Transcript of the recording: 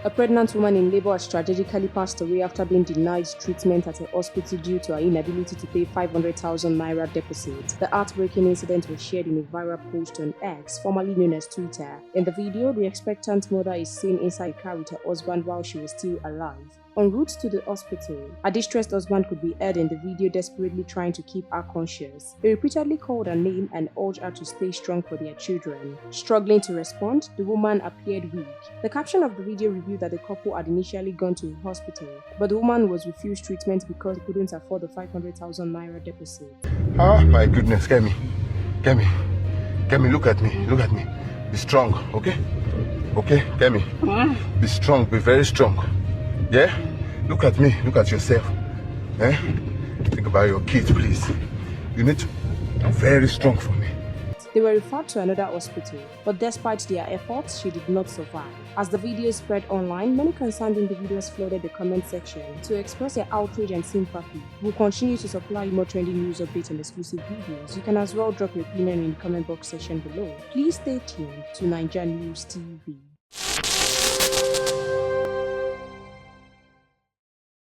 A pregnant woman in labor has tragically passed away after being denied treatment at a hospital due to her inability to pay 500,000 naira deposit. The heartbreaking incident was shared in a viral post on X, formerly known as Twitter. In the video, the expectant mother is seen inside a car with her husband while she was still alive. En route to the hospital, her distressed husband could be heard in the video desperately trying to keep her conscious. He repeatedly called her name and urged her to stay strong for their children. Struggling to respond, the woman appeared weak. The caption of the video revealed that the couple had initially gone to a hospital, but the woman was refused treatment because she couldn't afford the 500,000 naira deposit. Oh my goodness, Kemi, look at me. Be strong, okay? Okay, Kemi, be strong, be very strong. Yeah? Look at me, look at yourself. Eh? Think about your kids, please. You need to be very strong for me. They were referred to another hospital, but despite their efforts, she did not survive. As the video spread online, many concerned individuals flooded the comment section to express their outrage and sympathy. We'll continue to supply you more trending news updates and exclusive videos. You can as well drop your opinion in the comment box section below. Please stay tuned to NaijaNews TV.